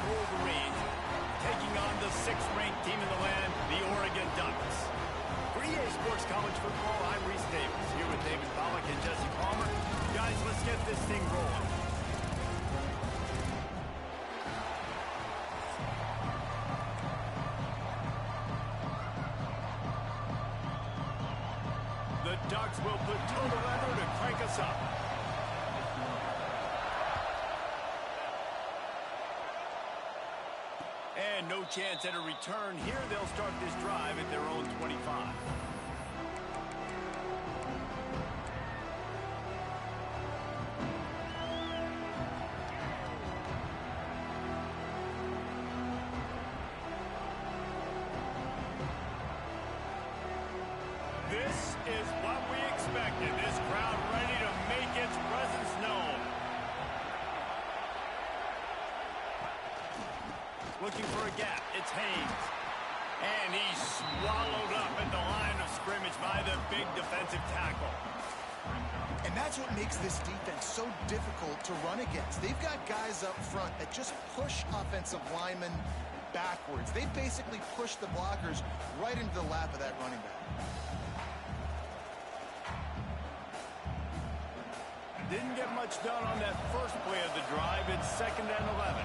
Wolverines, taking on the 6th-ranked team in the land, the Oregon Ducks. For EA Sports College Football, I'm Reese Davis, here with David Pollack and Jesse Palmer. Guys, let's get this thing rolling. The Ducks will put toe to leather to crank us up. And no chance at a return here. They'll start this drive at their own 25. This is what we expected. This crowd ready to make its presence known. Looking for a gap. It's Haynes. And he's swallowed up at the line of scrimmage by the big defensive tackle. And that's what makes this defense so difficult to run against. They've got guys up front that just push offensive linemen backwards. They basically push the blockers right into the lap of that running back. Didn't get much done on that first play of the drive. It's 2nd and 11.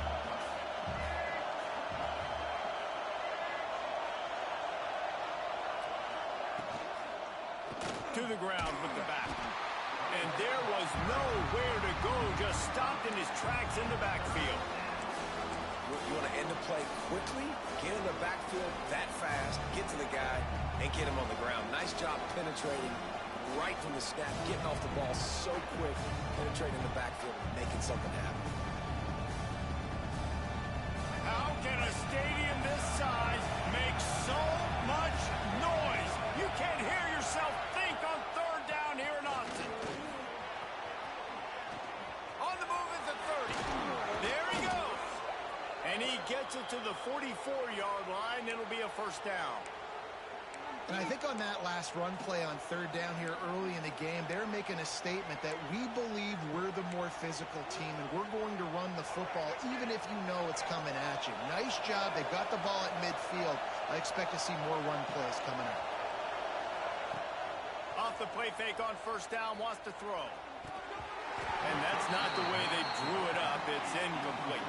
To the ground with the back. And there was nowhere to go. Just stopped in his tracks in the backfield. You want to end the play quickly, get in the backfield that fast, get to the guy, and get him on the ground. Nice job penetrating right from the snap, getting off the ball so quick, penetrating the backfield, making something happen. How can a stadium this size make so much noise? You can't hear yourself think on 3rd down here in Austin. On the move at the 30. There he goes. And he gets it to the 44-yard line. It'll be a 1st down. And I think on that last run play on 3rd down here early in the game, they're making a statement that we believe we're the more physical team and we're going to run the football even if you know it's coming at you. Nice job. They got the ball at midfield. I expect to see more run plays coming up. Off the play fake on 1st down, wants to throw. And that's not the way they drew it up. It's incomplete.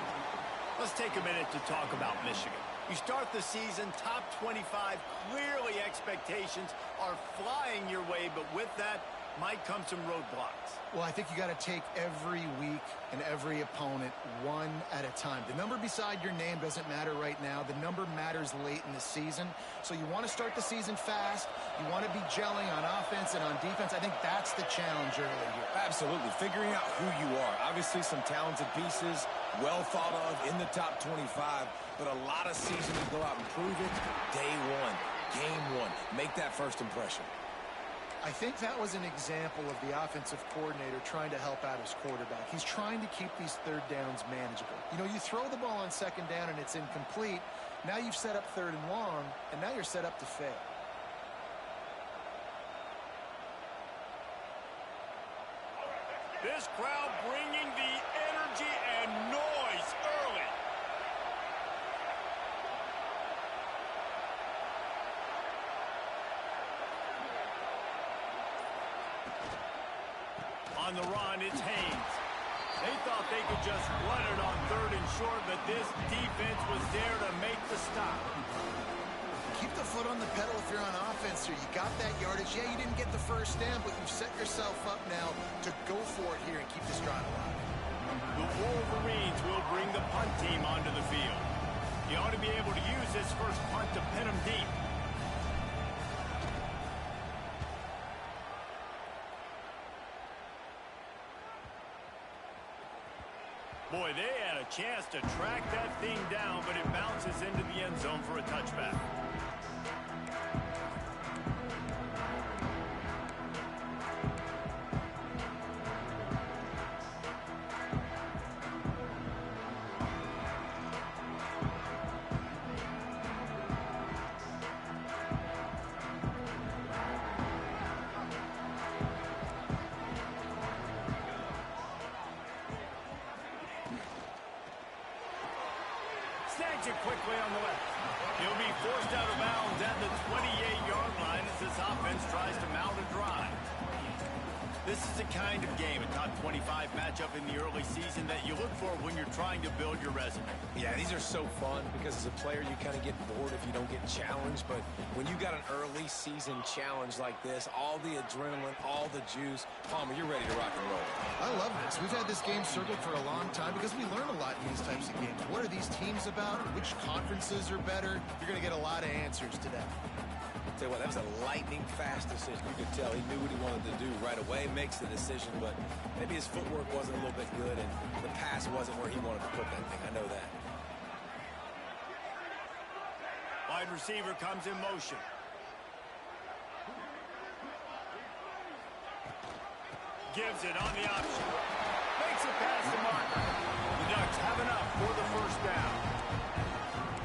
Let's take a minute to talk about Michigan. You start the season top 25. Clearly expectations are flying your way, but with that might come some roadblocks. Well, I think you got to take every week and every opponent one at a time. The number beside your name doesn't matter right now. The number matters late in the season. So you want to start the season fast. You want to be gelling on offense and on defense. I think that's the challenge early here. Absolutely. Figuring out who you are. Obviously some talented pieces, well thought of in the top 25, but a lot of season to go out and prove it. Day one, game one. Make that first impression. I think that was an example of the offensive coordinator trying to help out his quarterback. He's trying to keep these 3rd downs manageable. You know, you throw the ball on 2nd down and it's incomplete. Now you've set up 3rd and long, and now you're set up to fail. This crowd bringing the energy and noise early. On the run, it's Haynes. They thought they could just run it on 3rd and short, but this defense was there to make the stop. Keep the foot on the pedal if you're on offense here. You got that yardage. Yeah, you didn't get the 1st down, but you've set yourself up now to go for it here and keep this drive alive. The Wolverines will bring the punt team onto the field. You ought to be able to use this first punt to pin them deep. Boy, they had a chance to track that thing down, but it bounces into the end zone for a touchback. Snags it quickly on the left. He'll be forced out of bounds at the 28-yard line as this offense tries to mount a drive. This is the kind of game, a top 25 matchup in the early season, that you look for when you're trying to build your resume. Yeah, these are so fun because as a player, you kind of get bored if you don't get challenged. But when you got an early season challenge like this, all the adrenaline, all the juice, Palmer, you're ready to rock and roll. I love this. We've had this game circled for a long time because we learn a lot in these types of games. What are these teams about? Which conferences are better? You're going to get a lot of answers today. Tell you what, that was a lightning-fast decision. You could tell he knew what he wanted to do right away, makes the decision, but maybe his footwork wasn't a little bit good, and the pass wasn't where he wanted to put that thing. I know that. Wide receiver comes in motion. Gives it on the option. Makes it past the marker. The Ducks have enough for the first down.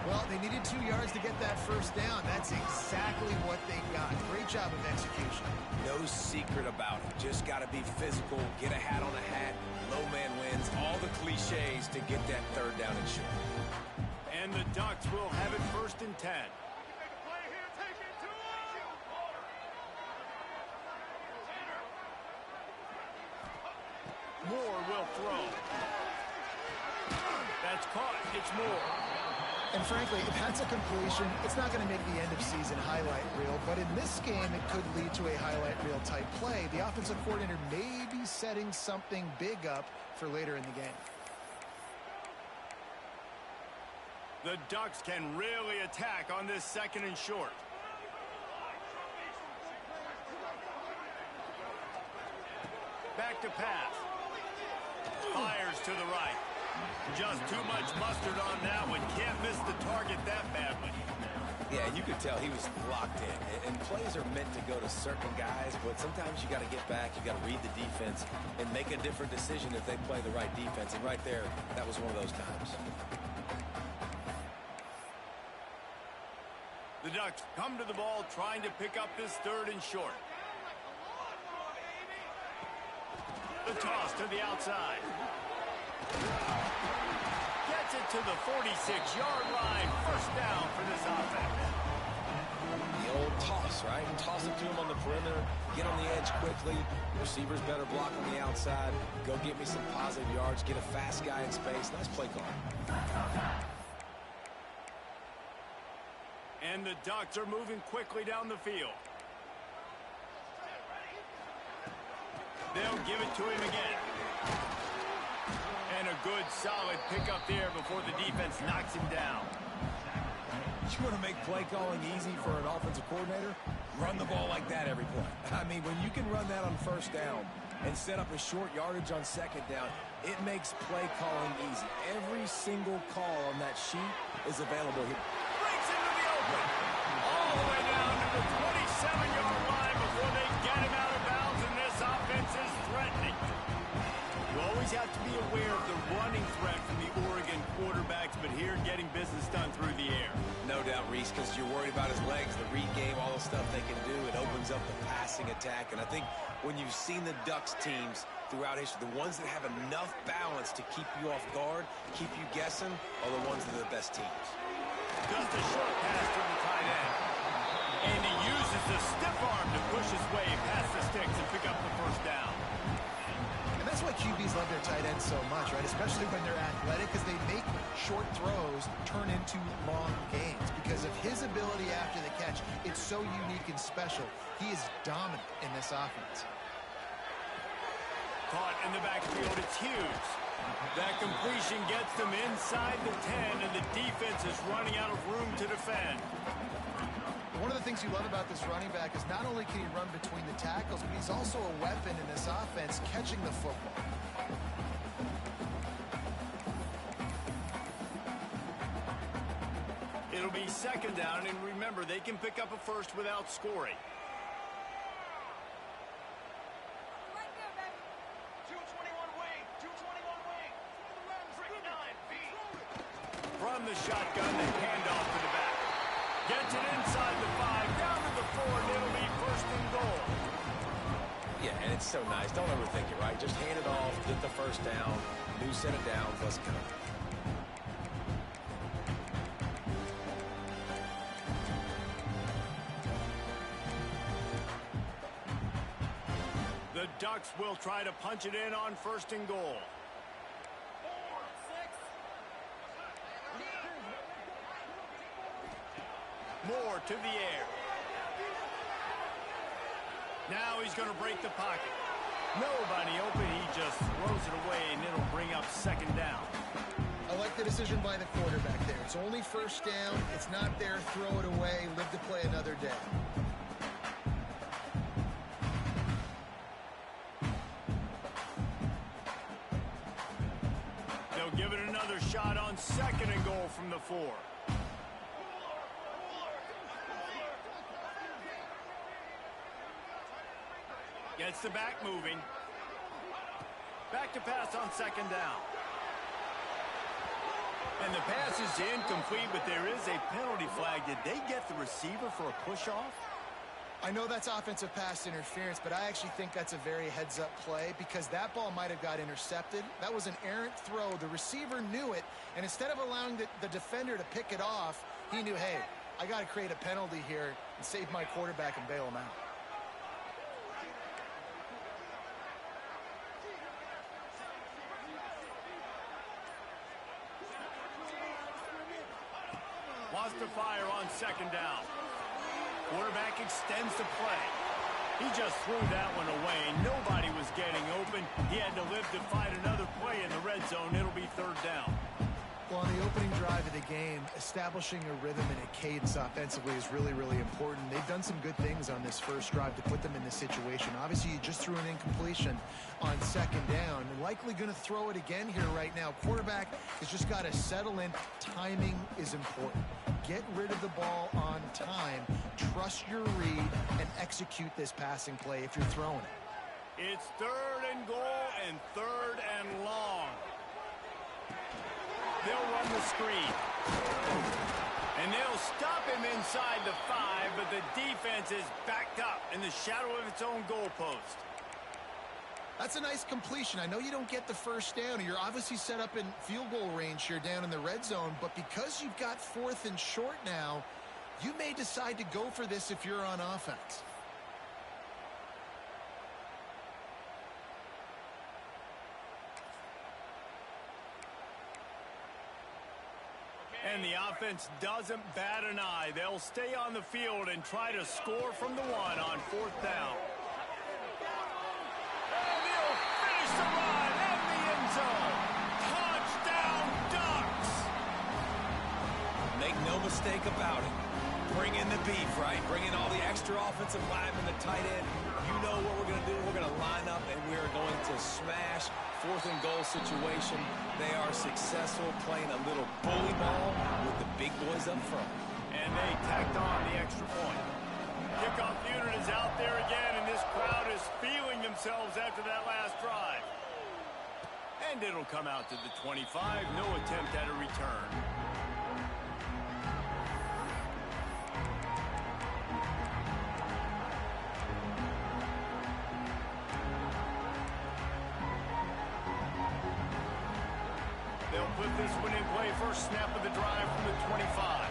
Well, they needed 2 yards to get that first down. That's exactly what they got. Great job of execution. No secret about it. Just got to be physical, get a hat on a hat, low man wins, all the cliches to get that third down and short. And the Ducks will have it 1st and 10. Moore will throw. That's caught. It's Moore. And frankly, if that's a completion, it's not going to make the end of season highlight reel. But in this game, it could lead to a highlight reel type play. The offensive coordinator may be setting something big up for later in the game. The Ducks can really attack on this 2nd and short. Back to pass. Fires to the right. Just too much mustard on that one. Can't miss the target that badly. Yeah, you could tell he was locked in. And plays are meant to go to certain guys, but sometimes you got to get back, you got to read the defense, and make a different decision if they play the right defense. And right there, that was one of those times. The Ducks come to the ball trying to pick up this 3rd and short. The toss to the outside. Gets it to the 46-yard line. 1st down for this offense. The old toss, right? Toss it to him on the perimeter. Get on the edge quickly. Receivers better block on the outside. Go get me some positive yards. Get a fast guy in space. Nice play call. And the Ducks are moving quickly down the field. They'll give it to him again. And a good, solid pickup there before the defense knocks him down. You want to make play calling easy for an offensive coordinator? Run the ball like that every play. I mean, when you can run that on 1st down and set up a short yardage on 2nd down, it makes play calling easy. Every single call on that sheet is available here. Breaks into the open. All the way down to the 27-yard line before they get him out of bounds, and this offense is threatening. You always have to be aware of the running threat from the Oregon quarterbacks, but here getting business done through the air. No doubt, Reese, because you're worried about his legs, the read game, all the stuff they can do. It opens up the passing attack. And I think when you've seen the Ducks teams throughout history, the ones that have enough balance to keep you off guard, keep you guessing, are the ones that are the best teams. Just a short pass to the tight end. And he uses the stiff arm to push his way past the sticks and pick up the 1st down. And that's why QBs love their tight ends so much, right? Especially when they're athletic, because they make short throws turn into long gains. Because of his ability after the catch, it's so unique and special. He is dominant in this offense. Caught in the backfield, it's Hughes. That completion gets them inside the 10, and the defense is running out of room to defend. One of the things you love about this running back is not only can he run between the tackles, but he's also a weapon in this offense catching the football. It'll be 2nd down, and remember, they can pick up a 1st without scoring. From the shotgun, the handoff to the back. Gets it inside the 5, down to the 4, and it'll be 1st and goal. Yeah, and it's so nice. Don't overthink it, right? Just hand it off, get the 1st down, new set of downs, let's go. Ducks will try to punch it in on 1st and goal. Moore to the air. Now he's going to break the pocket. Nobody open. He just throws it away, and it'll bring up 2nd down. I like the decision by the quarterback there. It's only 1st down. It's not there. Throw it away. Live to play another day. They'll give it another shot on 2nd and goal from the 4. Gets the back moving. Back to pass on 2nd down. And the pass is incomplete, but there is a penalty flag. Did they get the receiver for a push-off? I know that's offensive pass interference, but I actually think that's a very heads-up play because that ball might have got intercepted. That was an errant throw. The receiver knew it, and instead of allowing the defender to pick it off, he knew, hey, I got to create a penalty here and save my quarterback and bail him out. Wants to fire on 2nd down. Quarterback extends the play. He just threw that one away. Nobody was getting open. He had to live to fight another play in the red zone. It'll be 3rd down. Well, on the opening drive of the game, establishing a rhythm and a cadence offensively is really, really important. They've done some good things on this first drive to put them in this situation. Obviously, you just threw an incompletion on 2nd down. And likely going to throw it again here right now. Quarterback has just got to settle in. Timing is important. Get rid of the ball on time. Trust your read and execute this passing play if you're throwing it. It's 3rd and goal and 3rd and long. They'll run the screen. And they'll stop him inside the 5, but the defense is backed up in the shadow of its own goalpost. That's a nice completion. I know you don't get the 1st down. You're obviously set up in field goal range here down in the red zone, but because you've got 4th and short now, you may decide to go for this if you're on offense. And the offense doesn't bat an eye. They'll stay on the field and try to score from the 1 on 4th down. And he'll finish the run in the end zone. Touchdown, Ducks! Make no mistake about it. Bring in the beef, right? Bring in all the extra offensive linemen, the tight end. You know what we're going to do. We're going to line up, and we're going to smash 4th and goal situation. They are successful playing a little bully ball with the big boys up front. And they tacked on the extra point. Kickoff unit is out there again, and this crowd is feeling themselves after that last drive. And it'll come out to the 25. No attempt at a return. They'll put this one in play. First snap of the drive from the 25.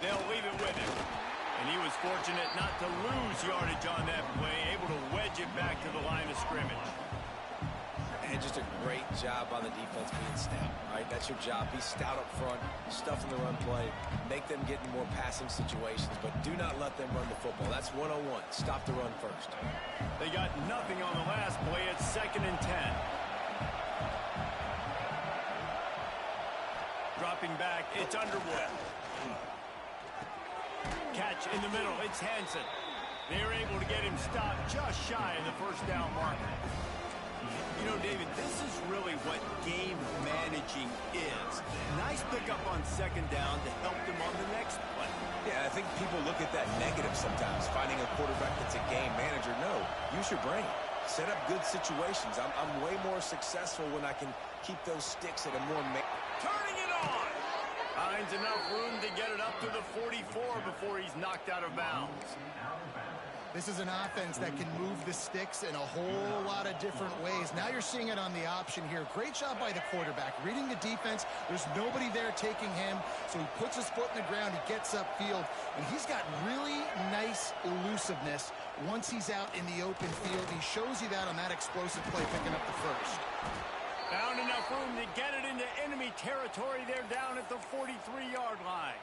They'll leave it with him. And he was fortunate not to lose yardage on that play, able to wedge it back to the line of scrimmage. And just a great job on the defense being stout, right? That's your job. Be stout up front, stuff in the run play, make them get in more passing situations, but do not let them run the football. That's 101. Stop the run first. They got nothing on the last play. It's 2nd and 10. Dropping back, it's Underwood. Catch in the middle, it's Hansen. They're able to get him stopped just shy of the 1st down marker. You know, David, this is really what game managing is. Nice pickup on 2nd down to help them on the next play. Yeah, I think people look at that negative sometimes, finding a quarterback that's a game manager. No, use your brain. Set up good situations. I'm way more successful when I can keep those sticks at a more... Turning it on! Finds enough room to get it up to the 44 before he's knocked out of bounds. This is an offense that can move the sticks in a whole lot of different ways. Now you're seeing it on the option here. Great job by the quarterback. Reading the defense, there's nobody there taking him, so he puts his foot in the ground, he gets upfield, and he's got really nice elusiveness once he's out in the open field. He shows you that on that explosive play, picking up the first. Found enough room to get it into enemy territory. They're down at the 43-yard line.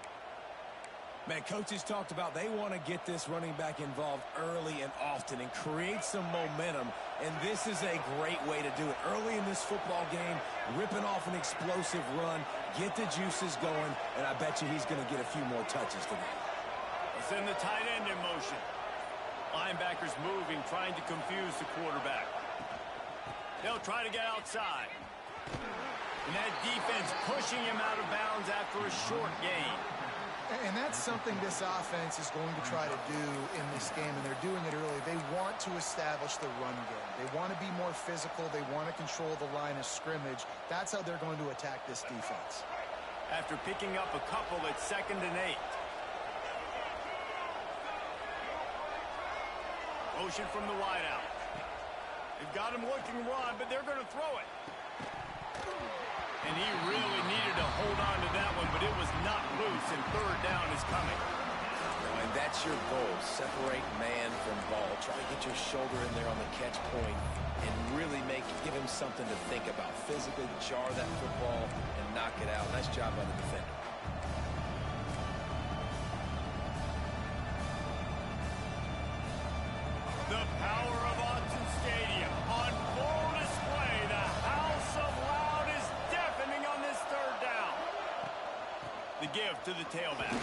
Man, coaches talked about they want to get this running back involved early and often and create some momentum, and this is a great way to do it. Early in this football game, ripping off an explosive run, get the juices going, and I bet you he's going to get a few more touches today. Let's send the tight end in motion. Linebackers moving, trying to confuse the quarterback. They'll try to get outside. And that defense pushing him out of bounds after a short gain. And that's something this offense is going to try to do in this game, and they're doing it early. They want to establish the run game. They want to be more physical. They want to control the line of scrimmage. That's how they're going to attack this defense. After picking up a couple, it's 2nd and 8. Motion from the wideout. They've got him looking to run, but they're going to throw it. And he really needed to hold on to that one, but it was not loose, and 3rd down is coming. And that's your goal. Separate man from ball. Try to get your shoulder in there on the catch point and really give him something to think about. Physically jar that football and knock it out. Nice job by the defender. The power of Autzen Stadium on full display. The house of loud is deafening on this 3rd down. The give to the tailback.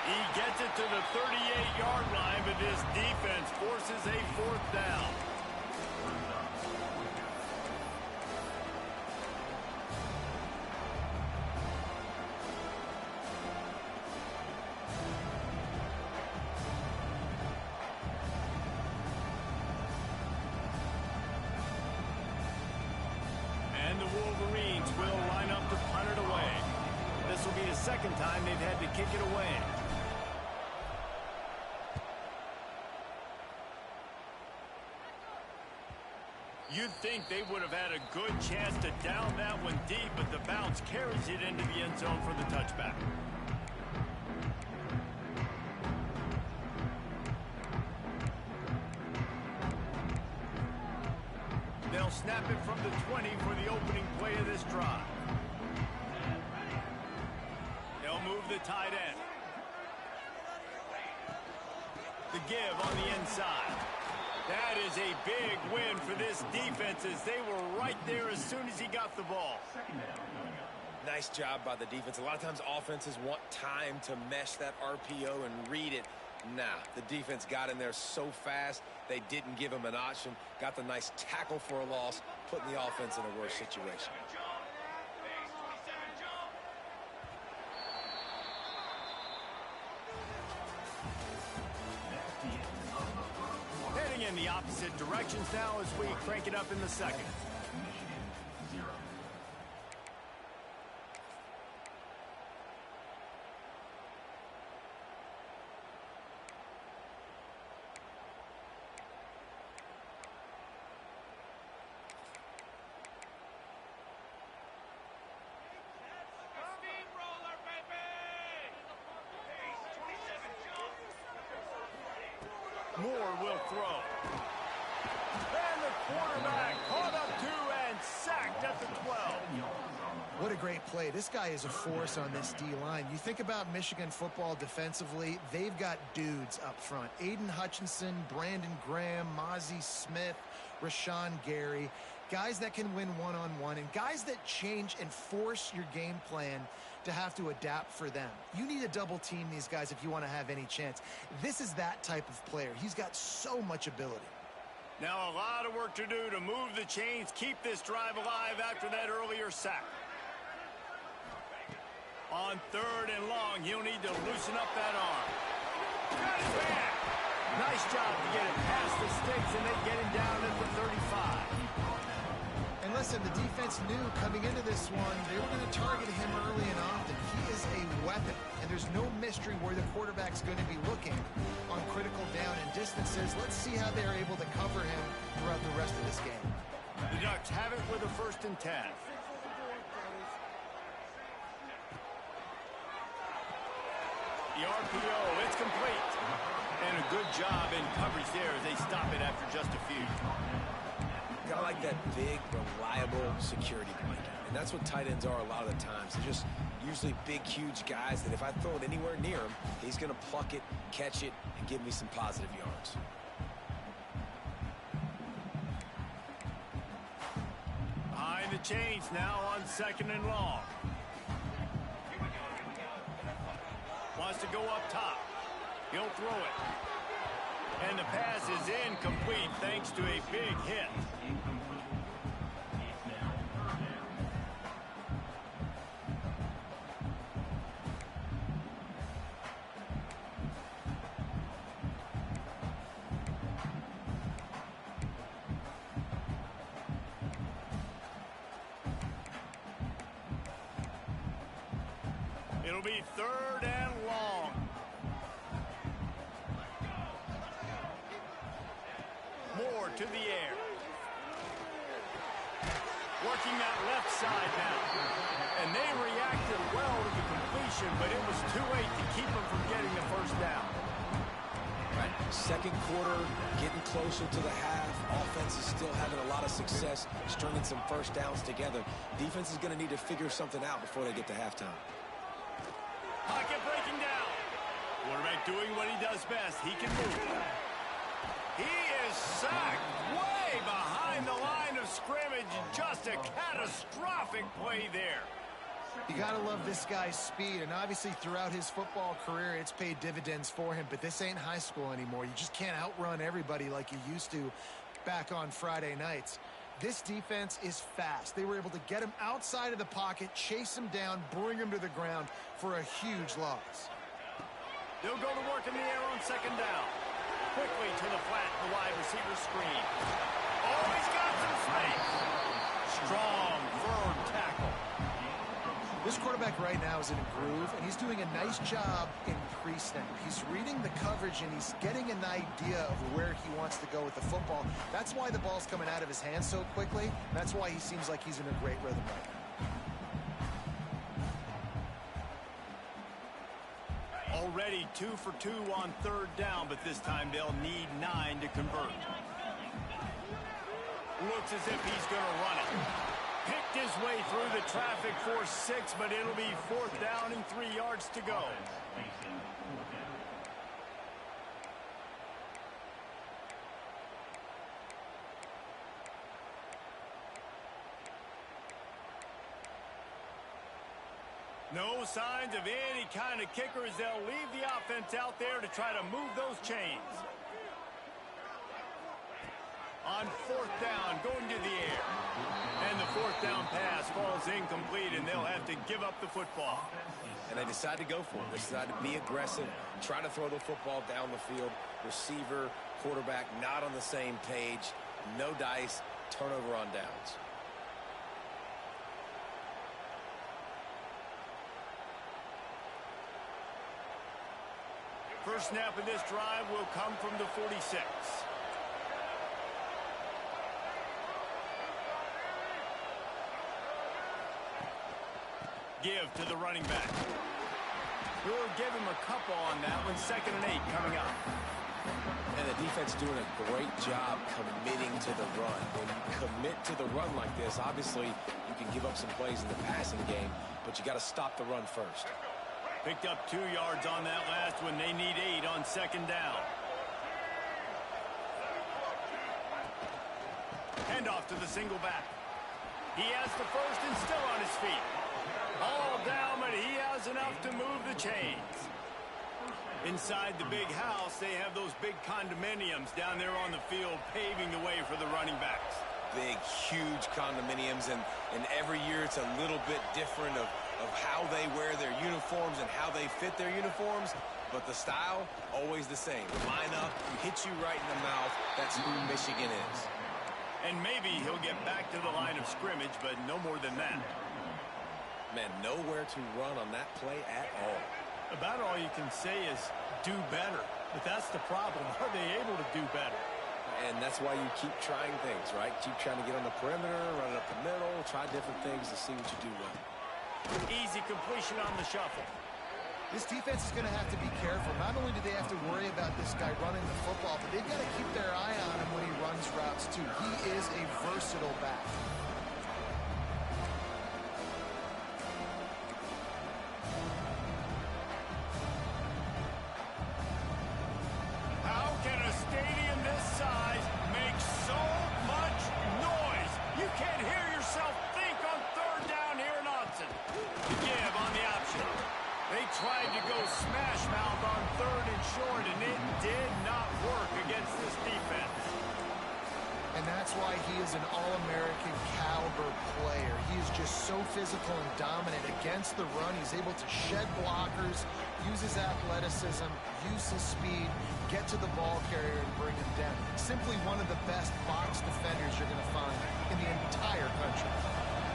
He gets it to the 38-yard line, but this defense forces a 4th down. And the Wolverines will line up to punt it away. This will be the 2nd time they've had to kick it away. You'd think they would have had a good chance to down that one deep, but the bounce carries it into the end zone for the touchback. They'll snap it from the 20 for the opening play of this drive. They'll move the tight end. The give on the inside. That is a big win for this defense as they were right there as soon as he got the ball. Nice job by the defense. A lot of times offenses want time to mesh that RPO and read it. Nah, the defense got in there so fast, they didn't give him an option. Got the nice tackle for a loss, putting the offense in a worse situation. Heading in the opposite directions now as we crank it up in the 2nd. Moore will throw. And the quarterback caught up to and sacked at the 12. What a great play. This guy is a force on this D-line. You think about Michigan football defensively, they've got dudes up front. Aiden Hutchinson, Brandon Graham, Mozzie Smith, Rashawn Gary. Guys that can win one-on-one and guys that change and force your game plan to have to adapt for them. You need to double team these guys if you want to have any chance. This is that type of player. He's got so much ability. Now a lot of work to do to move the chains, keep this drive alive after that earlier sack. On 3rd and long, he'll need to loosen up that arm. Got his back. Nice job to get it past the sticks, and they get him down at the 35. And listen, the defense knew coming into this one, they were going to target him early and often. He is a weapon, and there's no mystery where the quarterback's going to be looking on on critical down and distances. Let's see how they're able to cover him throughout the rest of this game. The Ducks have it with a 1st and 10. The RPO, it's complete. And a good job in coverage there as they stop it after just a few. Got like that big, reliable security blanket. And that's what tight ends are a lot of the times. They're just usually big, huge guys that if I throw it anywhere near him, he's going to pluck it, catch it, and give me some positive yards. Behind the chains now on 2nd and long. Wants to go up top. He'll throw it. And the pass is incomplete thanks to a big hit. It'll be 3rd and long. Moore to the air. Working that left side now. And they reacted well to the completion, but it was too late to keep them from getting the 1st down. Right. 2nd quarter, getting closer to the half. Offense is still having a lot of success stringing some 1st downs together. Defense is going to need to figure something out before they get to halftime. Pocket breaking down. Quarterback doing what he does best. He can move. He is sacked way behind the line of scrimmage. Just a catastrophic play there. You got to love this guy's speed, and obviously throughout his football career, it's paid dividends for him, but this ain't high school anymore. You just can't outrun everybody like you used to back on Friday nights. This defense is fast. They were able to get him outside of the pocket, chase him down, bring him to the ground for a huge loss. They'll go to work in the air on 2nd down. Quickly to the flat, the wide receiver screen. Oh, he's got some space. Strong, firm tackle. This quarterback right now is in a groove, and he's doing a nice job in pre-snap. He's reading the coverage, and he's getting an idea of where he wants to go with the football. That's why the ball's coming out of his hands so quickly. That's why he seems like he's in a great rhythm right now. Already 2 for 2 on 3rd down, but this time they'll need 9 to convert. Looks as if he's going to run it. Picked his way through the traffic for 6, but it'll be 4th down and 3 yards to go. No signs of any kind of kickers. They'll leave the offense out there to try to move those chains. On 4th down, going to the air. And the 4th down pass falls incomplete, and they'll have to give up the football. And they decide to go for it. They decide to be aggressive, try to throw the football down the field. Receiver, quarterback, not on the same page. No dice, turnover on downs. First snap of this drive will come from the 46. Give to the running back. We'll give him a couple on that one. 2nd and 8 coming up. And the defense doing a great job committing to the run. When you commit to the run like this, obviously you can give up some plays in the passing game, but you got to stop the run first. Picked up 2 yards on that last one. They need 8 on 2nd down. Handoff to the single back. He has the first and still on his feet. All down, but he has enough to move the chains. Inside the big house, they have those big condominiums down there on the field, paving the way for the running backs. Big, huge condominiums, and every year it's a little bit different of how they wear their uniforms and how they fit their uniforms, but the style, always the same. The lineup, hit you right in the mouth. That's who Michigan is. And maybe he'll get back to the line of scrimmage, but no more than that. Man, nowhere to run on that play at all. About all you can say is do better. But that's the problem. Are they able to do better? And that's why you keep trying things, right? Keep trying to get on the perimeter, run it up the middle, try different things to see what you do well. Easy completion on the shuffle. This defense is going to have to be careful. Not only do they have to worry about this guy running the football, but they've got to keep their eye on him when he runs routes, too. He is a versatile back. How can a stadium this size make so much noise? You can't hear yourself think on third down here in Austin. Give on the option. They tried to go smash mouth on third and short, and it did not work against this defense. And that's why he is an All-American caliber player. He is just so physical and dominant against the run. He's able to shed blockers, use his athleticism, use his speed, get to the ball carrier and bring him down. Simply one of the best box defenders you're going to find in the entire country.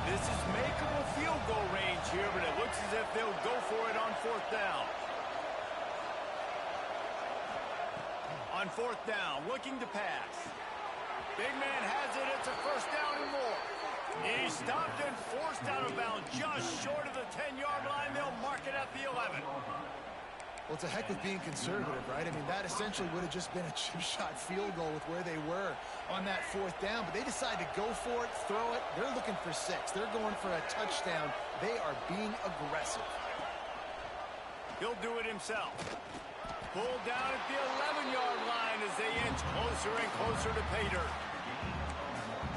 This is makeable field goal range here, but it looks as if they'll go for it on fourth down. On fourth down, looking to pass. Big man has it. It's a first down and more. He stopped and forced out of bounds just short of the 10-yard line. They'll mark it at the 11. Well, it's a heck of being conservative, right? I mean, that essentially would have just been a chip shot field goal with where they were on that fourth down. But they decided to go for it, throw it. They're looking for 6. They're going for a touchdown. They are being aggressive. He'll do it himself. Pulled down at the 11-yard line as they inch closer and closer to pay dirt.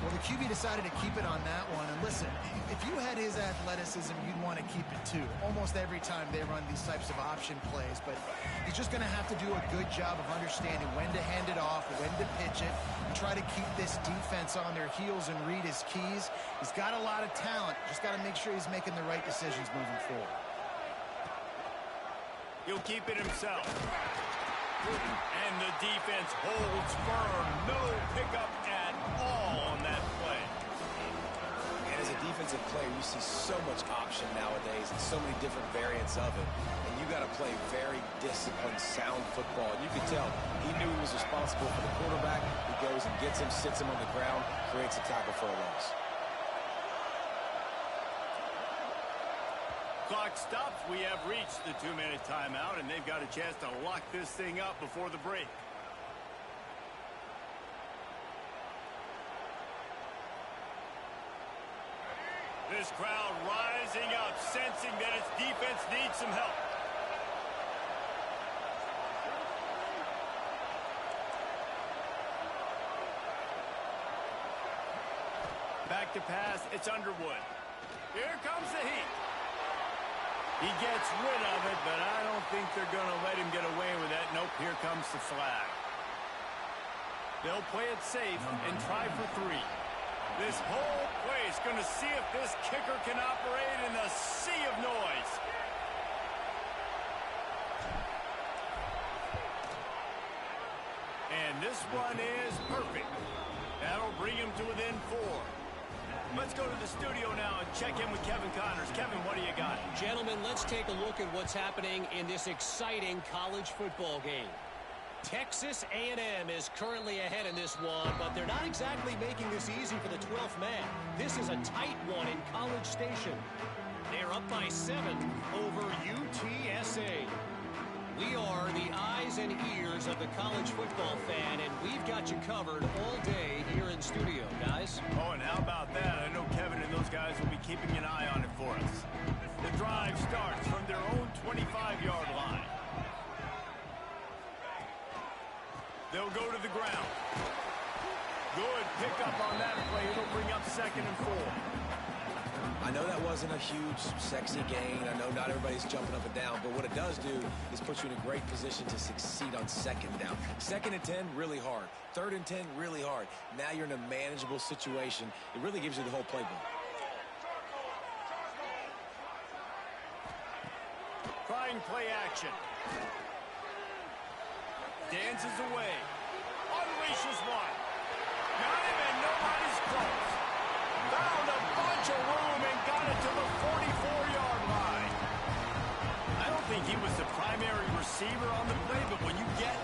Well, the QB decided to keep it on that one. And listen, if you had his athleticism, you'd want to keep it too. Almost every time they run these types of option plays. But he's just going to have to do a good job of understanding when to hand it off, when to pitch it, and try to keep this defense on their heels and read his keys. He's got a lot of talent. Just got to make sure he's making the right decisions moving forward. He'll keep it himself. And the defense holds firm. No pickup at all on that play. And as a defensive player, you see so much option nowadays and so many different variants of it. And you got to play very disciplined, sound football. And you could tell he knew he was responsible for the quarterback. He goes and gets him, sits him on the ground, creates a tackle for a loss. Clock stops. We have reached the 2-minute timeout, and they've got a chance to lock this thing up before the break. This crowd rising up, sensing that its defense needs some help. Back to pass. It's Underwood. Here comes the heat. He gets rid of it, but I don't think they're going to let him get away with that. Nope, here comes the flag. They'll play it safe and try for 3. This whole place going to see if this kicker can operate in the sea of noise. And this one is perfect. That'll bring him to within 4. Let's go to the studio now and check in with Kevin Connors. Kevin, what do you got? Gentlemen, let's take a look at what's happening in this exciting college football game. Texas A&M is currently ahead in this one, but they're not exactly making this easy for the 12th man. This is a tight one in College Station. They're up by 7 over UTSA. We are the eyes and ears of the college football fan, and we've got you covered all day here in studio, guys. Oh, and how about that? I know Kevin and those guys will be keeping an eye on it for us. The drive starts from their own 25-yard line. They'll go to the ground. Good pickup on that play. It'll bring up 2nd and 4. I know that wasn't a huge, sexy gain. I know not everybody's jumping up and down, but what it does do is put you in a great position to succeed on 2nd down. 2nd and 10, really hard. 3rd and 10, really hard. Now you're in a manageable situation. It really gives you the whole playbook. Trying play action. Dances away. Unleashes one. Got him and nobody's close. Found a bunch of room and got it to the 44-yard line. I don't think he was the primary receiver on the play, but when you get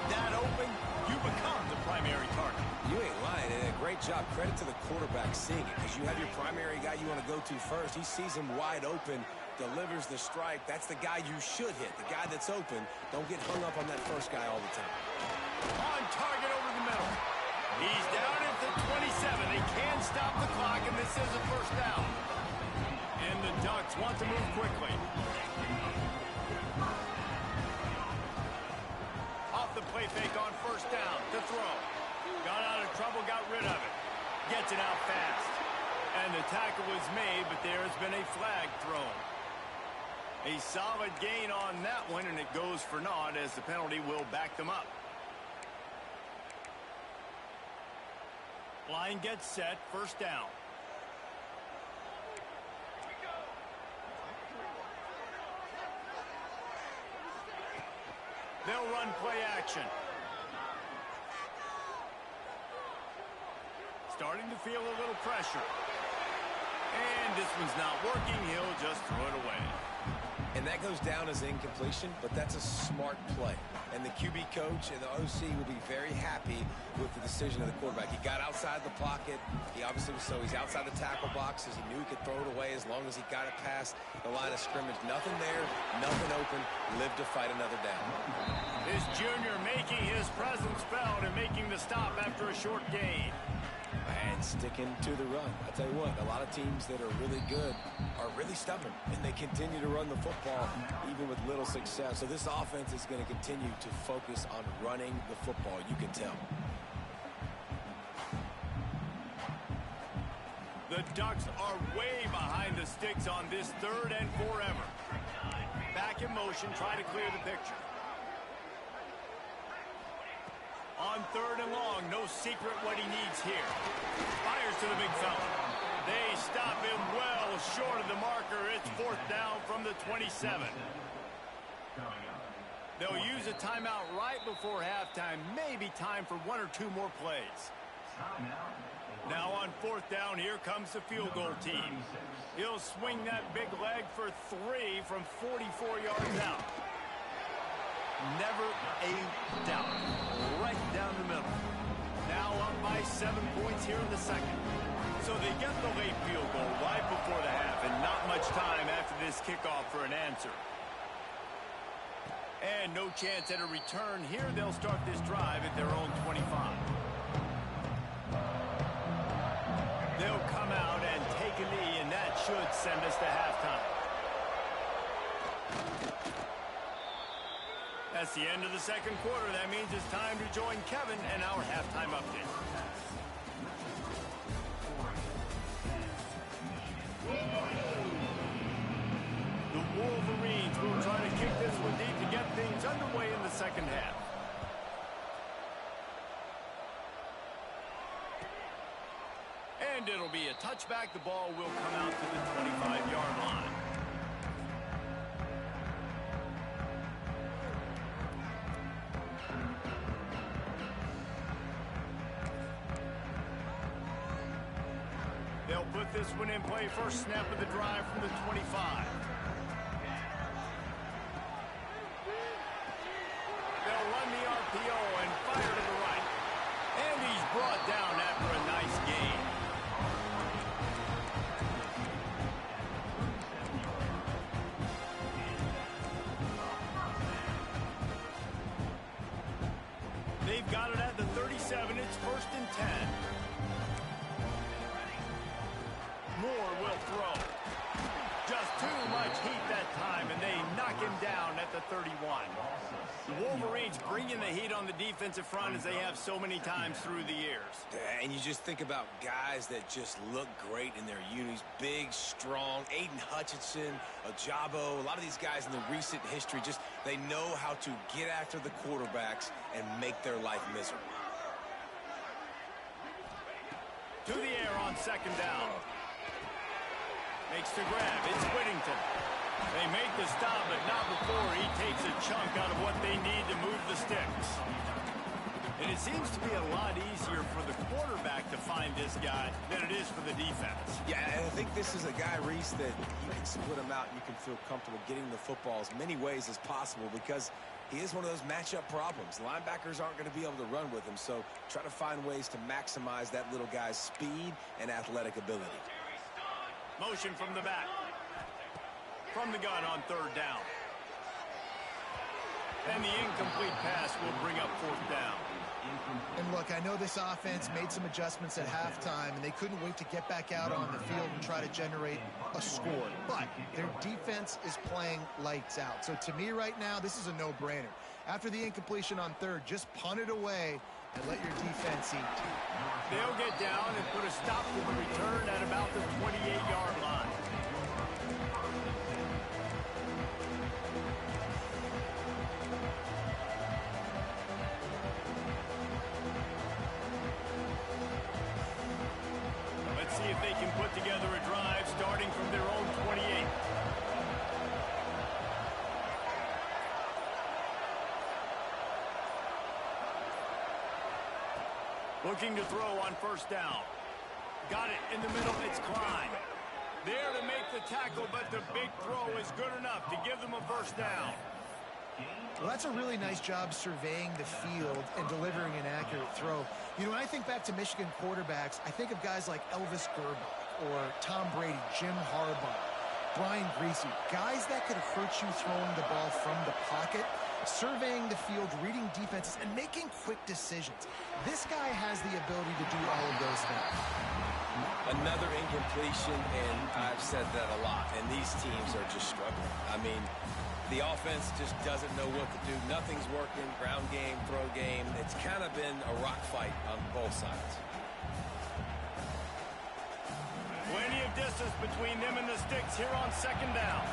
primary target. You ain't lying, and a great job. Credit to the quarterback seeing it, because you have your primary guy you want to go to first. He sees him wide open, delivers the strike. That's the guy you should hit, the guy that's open. Don't get hung up on that first guy all the time. On target over the middle. He's down at the 27. They can stop the clock, and this is a first down. And the Ducks want to move quickly. Off the play fake on first down. To throw. Got out of trouble, got rid of it. Gets it out fast. And the tackle was made, but there's been a flag thrown. A solid gain on that one, and it goes for naught as the penalty will back them up. Line gets set, first down. They'll run play action. Starting to feel a little pressure. And this one's not working. He'll just throw it away. And that goes down as incompletion, but that's a smart play. And the QB coach and the OC will be very happy with the decision of the quarterback. He got outside the pocket. He obviously was, so he's outside the tackle box as he knew he could throw it away as long as he got it past the line of scrimmage. Nothing there, nothing open. Live to fight another down. This junior making his presence felt and making the stop after a short gain. And sticking to the run. I tell you what, a lot of teams that are really good are really stubborn, and they continue to run the football even with little success. So this offense is going to continue to focus on running the football, you can tell. The Ducks are way behind the sticks on this 3rd and forever. Back in motion, try to clear the picture. On 3rd and long, no secret what he needs here. Fires to the big fella. They stop him well short of the marker. It's 4th down from the 27. They'll use a timeout right before halftime. Maybe time for 1 or 2 more plays. Now on 4th down, here comes the field goal team. He'll swing that big leg for 3 from 44 yards out. Never a doubt. Right down the middle. Now up by 7 points here in the second. So they get the late field goal right before the half, and not much time after this kickoff for an answer. And no chance at a return here. They'll start this drive at their own 25. They'll come out and take a knee, and that should send us to halftime. That's the end of the second quarter. That means it's time to join Kevin and our halftime update. The Wolverines will try to kick this one deep to get things underway in the second half. And it'll be a touchback. The ball will come out to the 25-yard line. They'll put this one in play. First snap of the drive from the 25. They'll run the RPO and fire to the right. And he's brought down after a nice gain. They've got it at the 37. It's 1st and 10. Moore will throw. Just too much heat that time, and they knock him down at the 31. The Wolverines bringing the heat on the defensive front as they have so many times through the years. And you just think about guys that just look great in their unis. Big, strong. Aiden Hutchinson, Ajabo. A lot of these guys in the recent history, just they know how to get after the quarterbacks and make their life miserable. To the air on 2nd down. Makes the grab. It's Whittington. They make the stop, but not before he takes a chunk out of what they need to move the sticks. And it seems to be a lot easier for the quarterback to find this guy than it is for the defense. Yeah, and I think this is a guy, Reese, that you can split him out and you can feel comfortable getting the football as many ways as possible because he is one of those matchup problems. Linebackers aren't going to be able to run with him, so try to find ways to maximize that little guy's speed and athletic ability. Motion from the back. From the gun on third down. And the incomplete pass will bring up fourth down. And look, I know this offense made some adjustments at halftime, and they couldn't wait to get back out on the field and try to generate a score. But their defense is playing lights out. So to me right now, this is a no-brainer. After the incompletion on third, just punt it away and let your defense eat. They'll get down and put a stop to the return at about the 28-yard line. See if they can put together a drive starting from their own 28. Looking to throw on first down. Got it in the middle. It's Klein. There to make the tackle, but the big throw is good enough to give them a first down. Well, that's a really nice job surveying the field and delivering an accurate throw. You know, when I think back to Michigan quarterbacks, I think of guys like Elvis Grbac or Tom Brady, Jim Harbaugh, Brian Griese, guys that could hurt you throwing the ball from the pocket, surveying the field, reading defenses, and making quick decisions. This guy has the ability to do all of those things. Another incompletion, and I've said that a lot, and these teams are just struggling. I mean, the offense just doesn't know what to do. Nothing's working. Ground game, throw game. It's kind of been a rock fight on both sides. Plenty of distance between them and the sticks here on second down.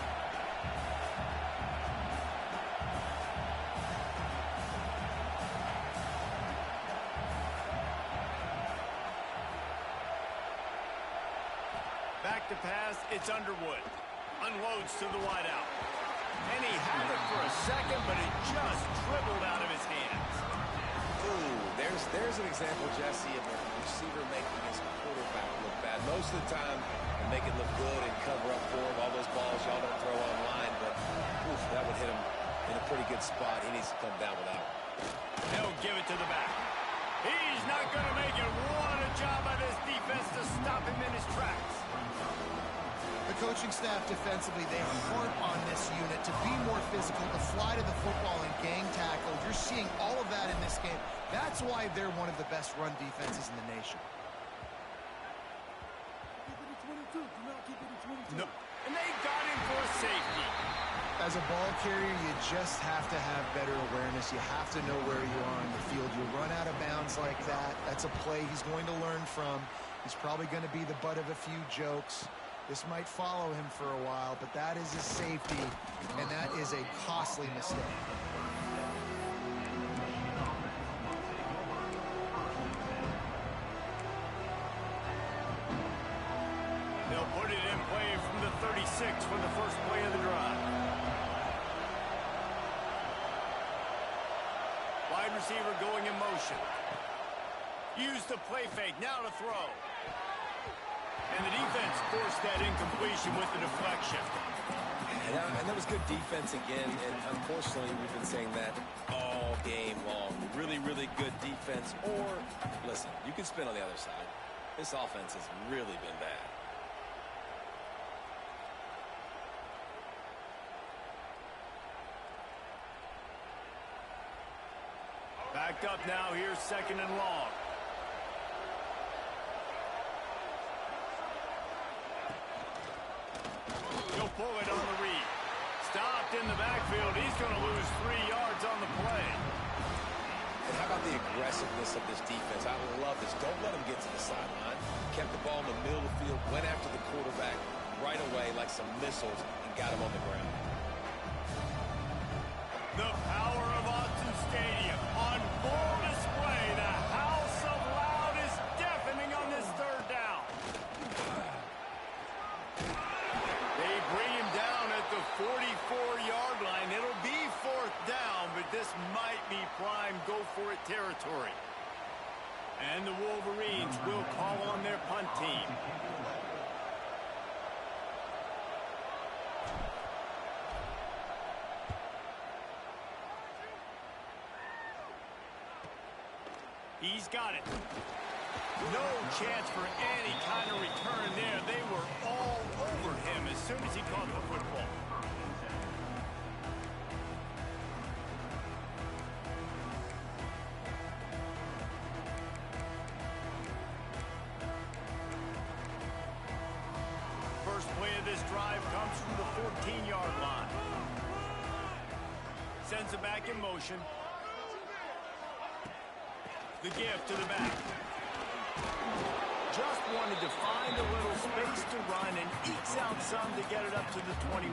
Back to pass, it's Underwood. Unloads to the wideout. And he had it for a second, but it just dribbled out of his hands. Ooh, there's an example, Jesse, of a receiver making his quarterback look bad. Most of the time, they make it look good and cover up for him. All those balls y'all don't throw online, but oof, that would hit him in a pretty good spot. He needs to come down with that one. He'll give it to the back. He's not going to make it. What a job by this defense to stop him in his tracks. The coaching staff defensively, they harp on this unit to be more physical, to fly to the football and gang tackle. You're seeing all of that in this game. That's why they're one of the best run defenses in the nation. No. And they got him for a safety. As a ball carrier, you just have to have better awareness. You have to know where you are on the field. You run out of bounds like that, that's a play he's going to learn from. He's probably going to be the butt of a few jokes. This might follow him for a while, but that is a safety, and that is a costly mistake. They'll put it in play from the 36 for the first play of the drive. Wide receiver going in motion. Use the play fake, now to throw. And the defense forced that incompletion with the deflection. And that was good defense again, and unfortunately we've been saying that all game long. Really, really good defense, or, listen, you can spin on the other side. This offense has really been bad. Backed up now, here's second and long. He'll pull it on the read. Stopped in the backfield. He's going to lose 3 yards on the play. And how about the aggressiveness of this defense? I love this. Don't let them get to the sideline. Kept the ball in the middle of the field, went after the quarterback right away like some missiles, and got him on the ground. The power of Autzen Stadium on full display. The house of loud is deafening on this third down. They bring him down at the 44-yard line. It'll be fourth down, but this might be prime go-for-it territory. And the Wolverines will call on their punt team. He's got it. No chance for any kind of return there. They were all over him as soon as he caught the football. First play of this drive comes from the 14-yard line. Sends it back in motion. The give to the back. Just wanted to find a little space to run and ekes out some to get it up to the 21.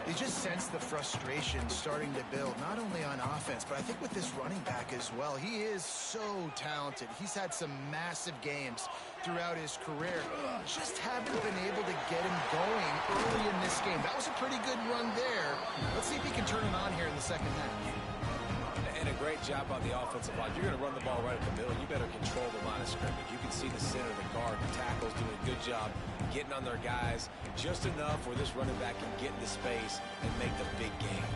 You just sense the frustration starting to build, not only on offense, but I think with this running back as well. He is so talented. He's had some massive games throughout his career. Just haven't been able to get him going early in this game. That was a pretty good run there. Let's see if he can turn it on here in the second half. And a great job on the offensive line. You're going to run the ball right at the middle. You better control the line of scrimmage. You can see the center, the guard, the tackles doing a good job getting on their guys just enough where this running back can get into space and make the big game.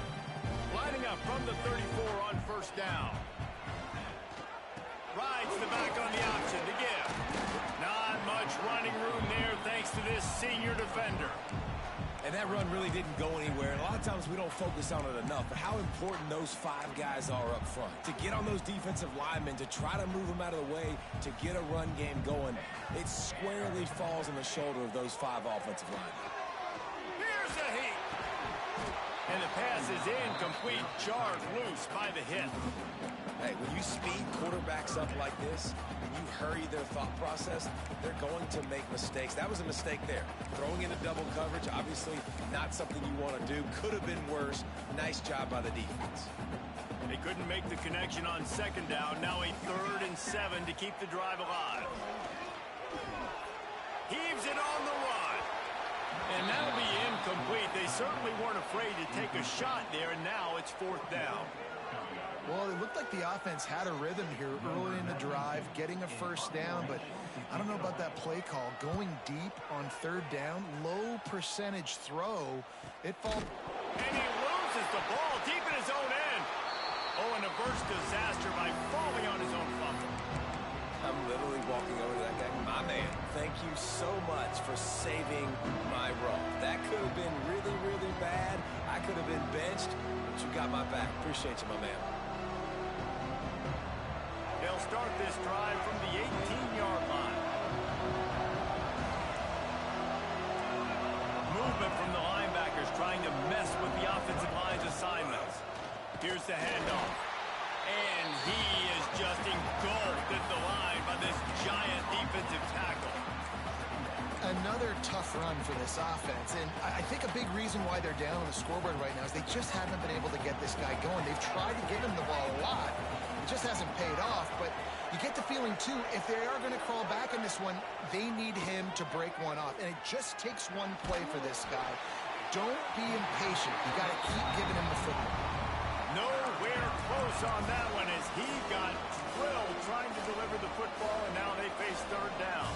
Lining up from the 34 on first down. Rides the back on the option to give. Not much running room there thanks to this senior defender. And that run really didn't go anywhere. And a lot of times we don't focus on it enough, but how important those 5 guys are up front. To get on those defensive linemen, to try to move them out of the way, to get a run game going, it squarely falls on the shoulder of those 5 offensive linemen. Here's a heat. And the pass is incomplete, jarred loose by the hit. Hey, when you speed quarterbacks up like this, when you hurry their thought process, they're going to make mistakes. That was a mistake there. Throwing into double coverage, obviously not something you want to do. Could have been worse. Nice job by the defense. They couldn't make the connection on second down. Now a 3rd and 7 to keep the drive alive. Heaves it on the run. And that'll be incomplete. They certainly weren't afraid to take a shot there, and now it's 4th down. Well, it looked like the offense had a rhythm here early in the drive, getting a first down, but I don't know about that play call. Going deep on 3rd down, low percentage throw. It falls. And he loses the ball deep in his own end. Oh, and a burst disaster by falling on his own fumble. I'm literally walking over to that guy. My man, thank you so much for saving my run. That could have been really, really bad. I could have been benched, but you got my back. Appreciate you, my man. They'll start this drive from the 18-yard line. Movement from the linebackers trying to mess with the offensive line's assignments. Here's the handoff. And he is just engulfed at the line by this giant defensive tackle. Another tough run for this offense, and I think a big reason why they're down on the scoreboard right now is they just haven't been able to get this guy going. They've tried to give him the ball a lot. It just hasn't paid off, but you get the feeling, too, if they are going to crawl back in this one, they need him to break one off, and it just takes one play for this guy. Don't be impatient. You got to keep giving him the football. Nowhere close on that one as he got drilled trying to deliver the football, and now they face 3rd down.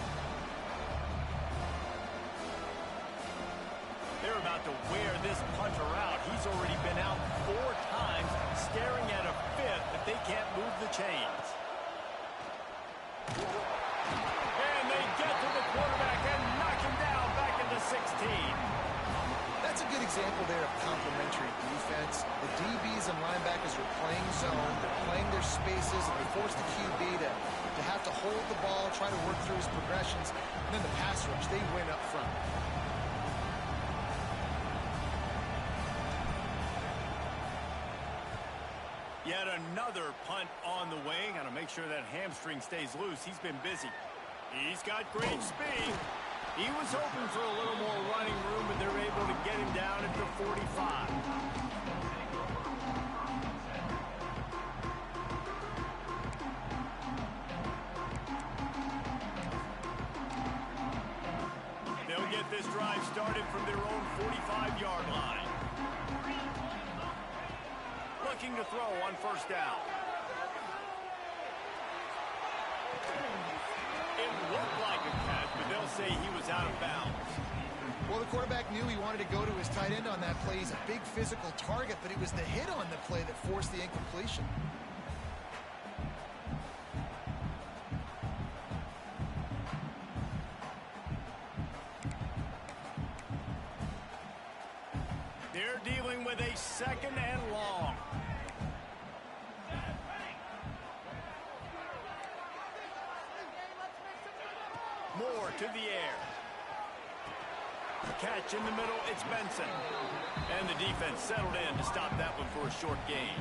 They're about to wear this punter out. He's already been out 4 times, staring at a 5th, but they can't move the chains. And they get to the quarterback and knock him down back into 16. That's a good example there of complementary defense. The DBs and linebackers are playing zone, they're playing their spaces, and they force the QB to have to hold the ball, try to work through his progressions, and then the pass rush, they win up front. Yet another punt on the way. Got to make sure that hamstring stays loose. He's been busy. He's got great speed. He was hoping for a little more running room, but they're able to get him down at the 45. They'll get this drive started from their own 45-yard line. Looking to throw on first down. It looked like a catch, but they'll say he was out of bounds. Well, the quarterback knew he wanted to go to his tight end on that play. He's a big physical target, but it was the hit on the play that forced the incompletion. They're dealing with a second and long. Moore to the air. Catch in the middle, it's Benson. And the defense settled in to stop that one for a short gain.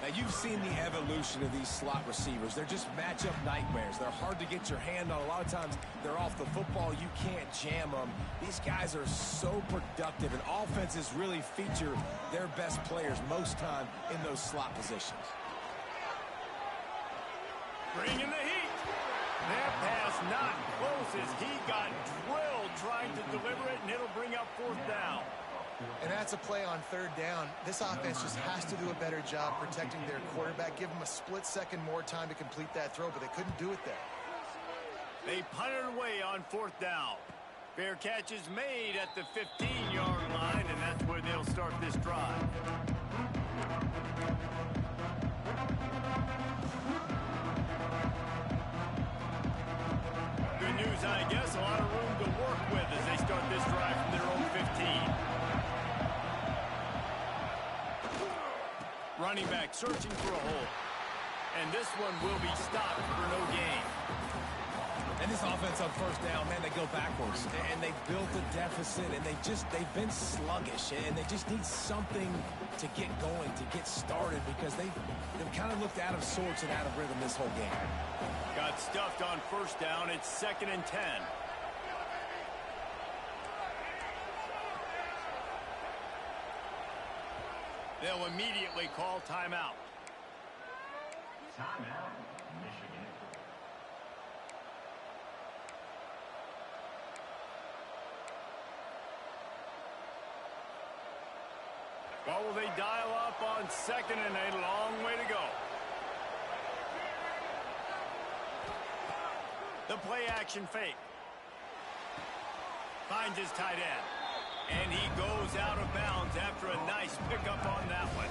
Now, you've seen the evolution of these slot receivers. They're just matchup nightmares. They're hard to get your hand on. A lot of times, they're off the football. You can't jam them. These guys are so productive, and offenses really feature their best players most time in those slot positions. Bringing the heat. That pass not close as he got drilled trying to deliver it, and it'll bring up fourth down. And that's a play on third down. This offense just has to do a better job protecting their quarterback. Give them a split second more time to complete that throw, but they couldn't do it there. They punted away on fourth down. Fair catch is made at the 15-yard line, and that's where they'll start this drive. Good news, I guess. A lot of room to work with as they start this drive from their own 15. Running back searching for a hole. And this one will be stopped for no gain. And this offense on first down, man, they go backwards. And they built a deficit, and they've been sluggish. And they just need something to get going, to get started, because they've kind of looked out of sorts and out of rhythm this whole game. Got stuffed on first down. It's 2nd and 10. They'll immediately call timeout. Timeout, Michigan. Well, will they dial up on 2nd and a long way to go? The play action fake. Finds his tight end. And he goes out of bounds after a nice pickup on that one.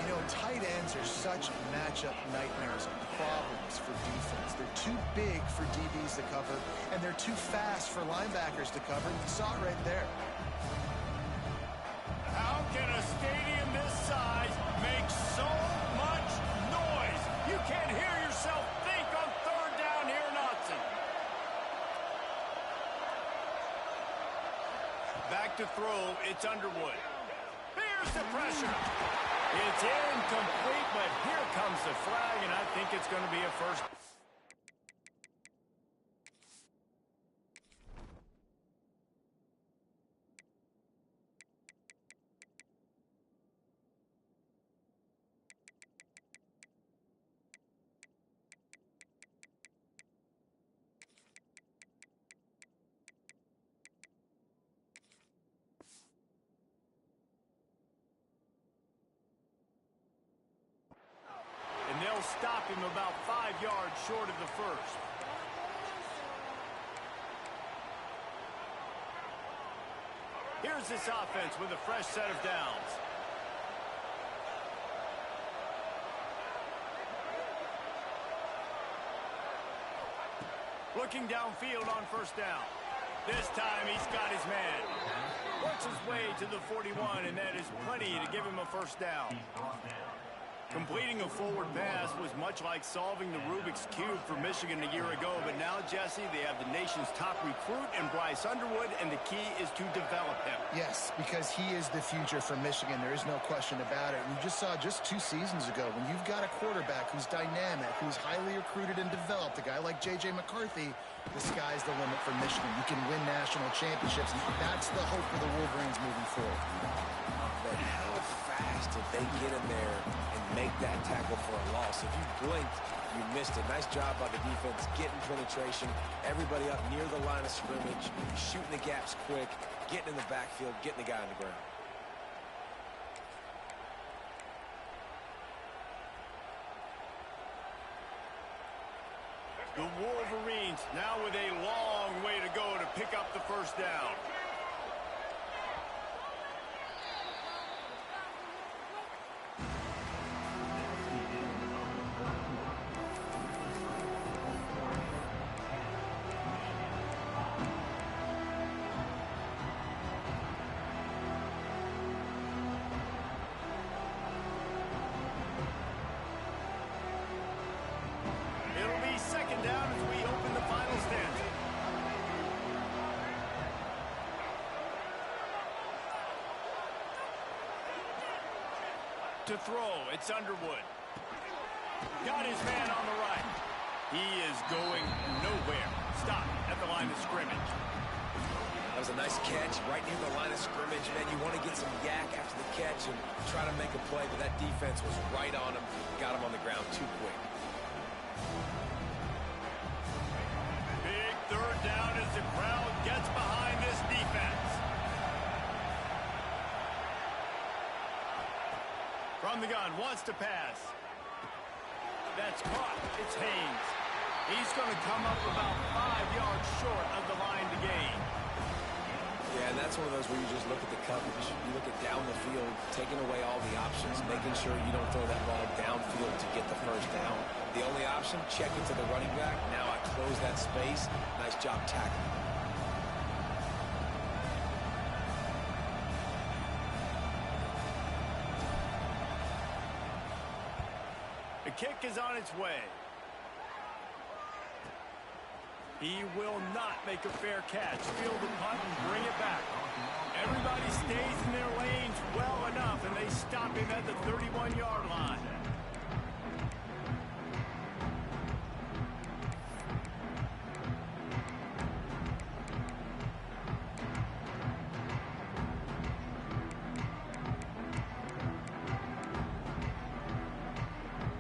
You know, tight ends are such matchup nightmares and problems for defense. They're too big for DBs to cover, and they're too fast for linebackers to cover. You saw it right there. How can a stadium this size make so much noise? You can't hear yourself think on third down here in Autzen. Back to throw, it's Underwood. Here's the pressure. It's incomplete, but here comes the flag, and I think it's going to be a first. And they'll stop him about 5 yards short of the first. Here's this offense with a fresh set of downs. Looking downfield on first down. This time he's got his man. Works his way to the 41, and that is plenty to give him a first down. Completing a forward pass was much like solving the Rubik's Cube for Michigan a year ago, but now, Jesse, they have the nation's top recruit in Bryce Underwood, and the key is to develop him. Yes, because he is the future for Michigan. There is no question about it. We just saw just 2 seasons ago when you've got a quarterback who's dynamic, who's highly recruited and developed, a guy like J.J. McCarthy, the sky's the limit for Michigan. You can win national championships, and that's the hope for the Wolverines moving forward. But how fast did they get in there and make that tackle for a loss? If you blinked, you missed it. Nice job by the defense, getting penetration, everybody up near the line of scrimmage, shooting the gaps quick, getting in the backfield, getting the guy on the ground. The Wolverines now with a long way to go to pick up the first down. To throw, it's Underwood. Got his man on the right. He is going nowhere. Stop at the line of scrimmage. That was a nice catch right near the line of scrimmage. Man, you want to get some yak after the catch and try to make a play, but that defense was right on him. Got him on the ground too quick. Big third down as the crowd gets behind this defense. From the gun, wants to pass. That's caught. It's Haynes. He's going to come up about 5 yards short of the line to gain. Yeah, and that's one of those where you just look at the coverage. You look at down the field, taking away all the options, making sure you don't throw that ball downfield to get the first down. The only option, check it to the running back. Now I close that space. Nice job tackling. The kick is on its way. He will not make a fair catch. Field the punt and bring it back. Everybody stays in their lanes well enough, and they stop him at the 31-yard line.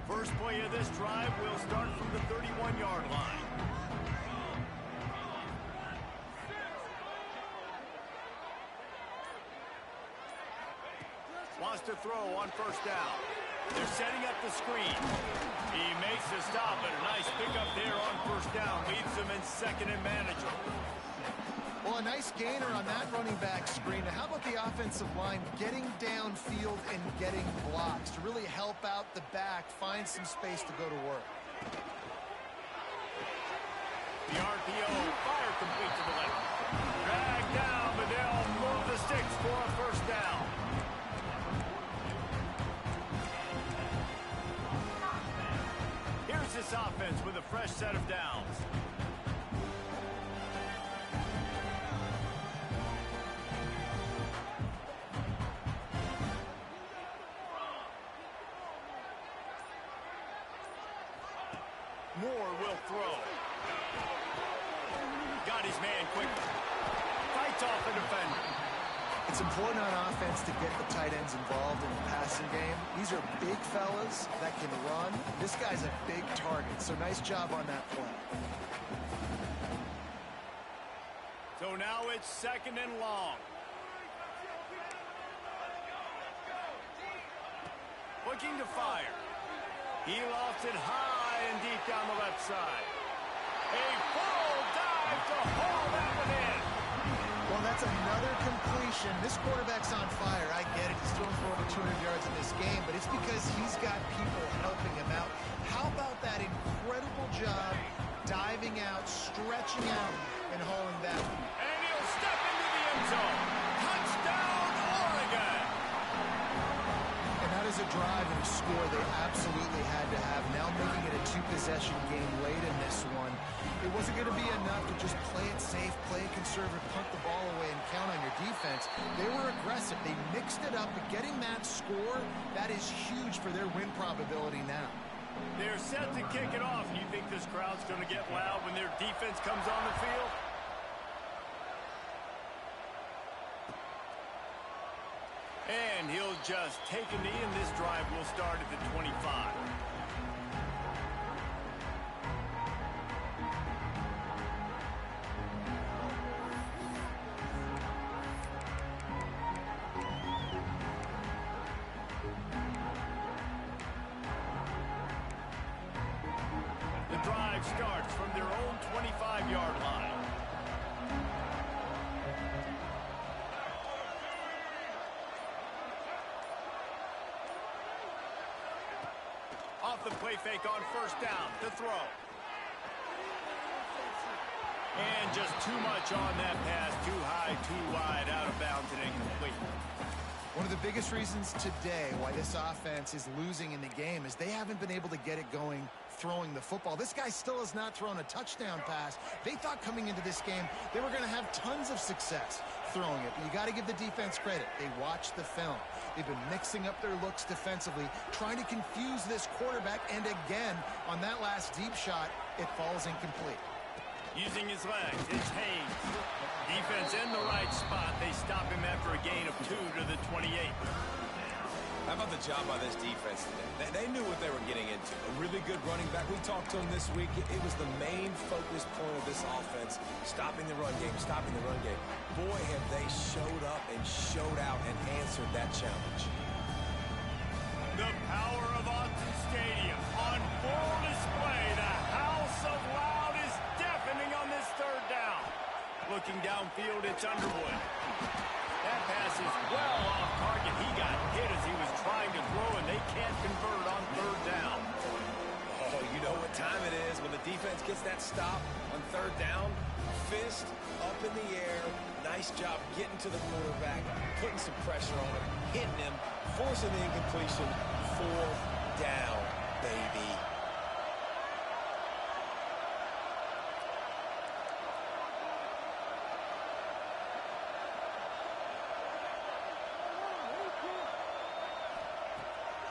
First play of this drive will start from the 31-yard line. Wants to throw on first down. They're setting up the screen. He makes the stop, but a nice pickup there on first down. Leaves them in second and manageable. Well, a nice gainer on that running back screen. Now, how about the offensive line getting downfield and getting blocks to really help out the back, find some space to go to work? The RPO, fire complete to the left. Drag down, but they'll move the sticks for a first down. Here's this offense with a fresh set of downs. Moore will throw. Got his man quickly. Fights off the defender. It's important on offense to get the tight ends involved in the passing game. These are big fellas that can run. This guy's a big target, so nice job on that play. So now it's second and long. Looking to fire. He lofts it high and deep down the left side. A full dive to haul that one in. Well, that's another completion. This quarterback's on fire. I get it. He's thrown for over 200 yards in this game, but it's because he's got people helping him out. How about that incredible job diving out, stretching out, and hauling that one? And he'll step into the end zone. Touchdown, Oregon. And that is a drive and a score they absolutely had to have. Now making it a two-possession game late in this one. It wasn't going to be enough to just play it safe, play it conservative, punt the ball away, and count on your defense. They were aggressive. They mixed it up, but getting that score, that is huge for their win probability now. They're set to kick it off. You think this crowd's going to get loud when their defense comes on the field? And he'll just take a knee, and this drive will start at the 25. The drive starts from their own 25-yard line. Off the play fake on first down to throw. And just too much on that pass. Too high, too wide, out of bounds, and incomplete. One of the biggest reasons today why this offense is losing in the game is they haven't been able to get it going throwing the football. This guy still has not thrown a touchdown pass. They thought coming into this game they were going to have tons of success throwing it, but you got to give the defense credit. They watched the film. They've been mixing up their looks defensively, trying to confuse this quarterback, and again, on that last deep shot, it falls incomplete. Using his legs, it's Haynes. Defense in the right spot. They stop him after a gain of 2 to the 28. How about the job by this defense today? They knew what they were getting into. A really good running back. We talked to him this week. It was the main focus point of this offense, stopping the run game, stopping the run game. Boy, have they showed up and showed out and answered that challenge. The power of Autzen Stadium on full display. The house of loud is deafening on this third down. Looking downfield, it's Underwood. That pass is well off target. He got hit as he was trying to throw, and they can't convert on third down. Oh, you know what time it is when the defense gets that stop on third down. Fist up in the air. Nice job getting to the quarterback, putting some pressure on him, hitting him, forcing the incompletion. Fourth down, baby.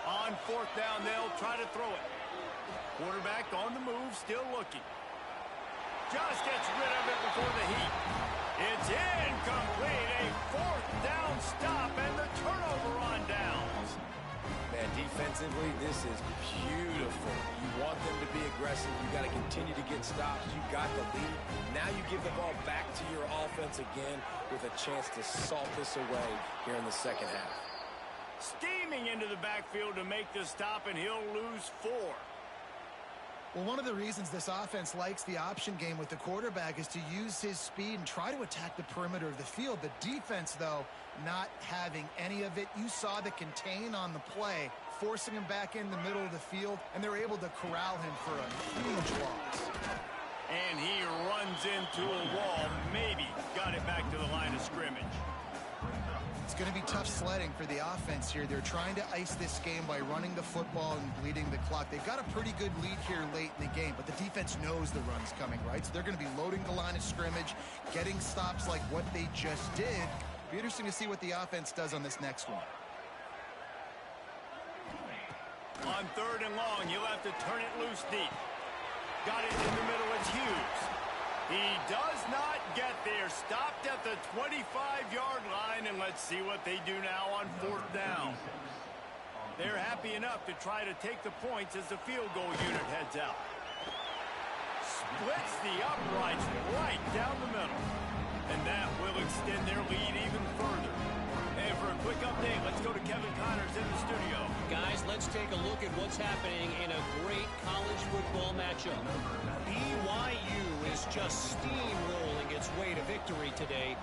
On fourth down, they'll try to throw it. Quarterback on the move, still looking. Just gets rid of it before the heat. It's incomplete. A fourth down stop and the turnover on downs. Man, defensively, this is beautiful. You want them to be aggressive. You got to continue to get stops. You got the lead. Now you give the ball back to your offense again with a chance to salt this away here in the second half. Steaming into the backfield to make the stop, and he'll lose 4. Well, one of the reasons this offense likes the option game with the quarterback is to use his speed and try to attack the perimeter of the field. The defense, though, not having any of it. You saw the contain on the play, forcing him back in the middle of the field, and they're able to corral him for a huge loss. And he runs into a wall. Maybe got it back to the line of scrimmage. It's going to be tough sledding for the offense here. They're trying to ice this game by running the football and bleeding the clock. They've got a pretty good lead here late in the game, but the defense knows the run's coming, right? So they're going to be loading the line of scrimmage, getting stops like what they just did. Be interesting to see what the offense does on this next one. On third and long, he'll have to turn it loose deep. Got it in the middle. It's Hughes. He does not get there. Stopped at the 25-yard line, and let's see what they do now on fourth down. They're happy enough to try to take the points as the field goal unit heads out. Splits the uprights right down the middle. And that will extend their lead even further. And for a quick update, let's go to Kevin Connors in the studio. Guys, let's take a look at what's happening in a great college football matchup. BYU is just steamrolling its way to victory today.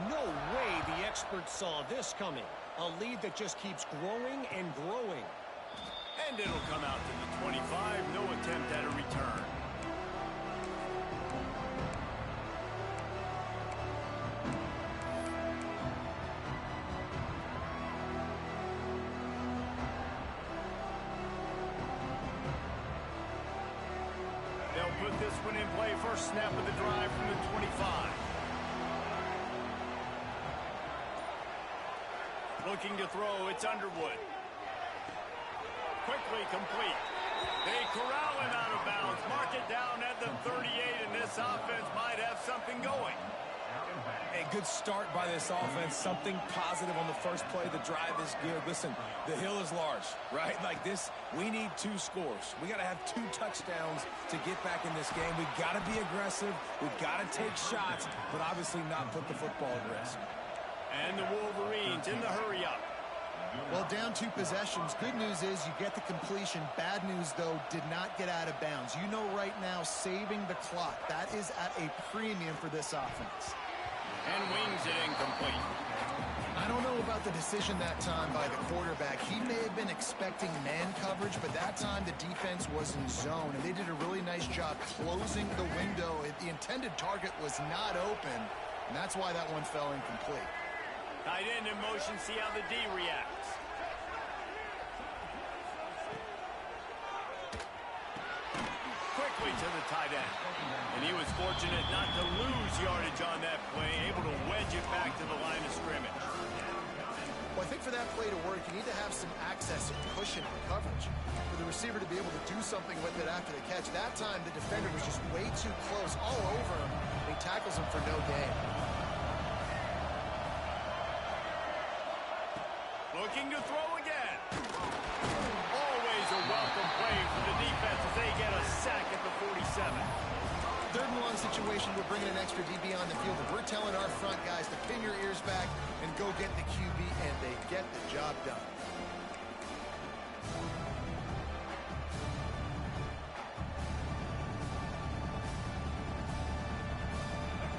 No way the experts saw this coming. A lead that just keeps growing and growing. And it'll come out to the 25. No attempt at a return. They'll put this one in play. First snap of the drive from the 25. Looking to throw, it's Underwood. Quickly complete. They corral him out of bounds. Mark it down at the 38, and this offense might have something going. A good start by this offense. Something positive on the first play. The drive is good. Listen, the hill is large, right? Like this, we need 2 scores. We got to have 2 touchdowns to get back in this game. We got to be aggressive. We've got to take shots, but obviously not put the football at risk. And the Wolverines in the hurry-up. Well, down 2 possessions. Good news is you get the completion. Bad news, though, did not get out of bounds. You know right now, saving the clock, that is at a premium for this offense. And wings it incomplete. I don't know about about the decision that time by the quarterback. He may have been expecting man coverage, but that time the defense was in zone, and they did a really nice job closing the window. The intended target was not open, and that's why that one fell incomplete. Tight end in motion, see how the D reacts. Quickly to the tight end. And he was fortunate not to lose yardage on that play, able to wedge it back to the line of scrimmage. Well, I think for that play to work, you need to have some access and cushion in coverage. For the receiver to be able to do something with it after the catch. That time, the defender was just way too close, all over him, and he tackles him for no gain. Looking to throw again. Always a welcome play for the defense as they get a sack at the 47. Third and long situation, we're bringing an extra DB on the field, and we're telling our front guys to pin your ears back and go get the QB, and they get the job done.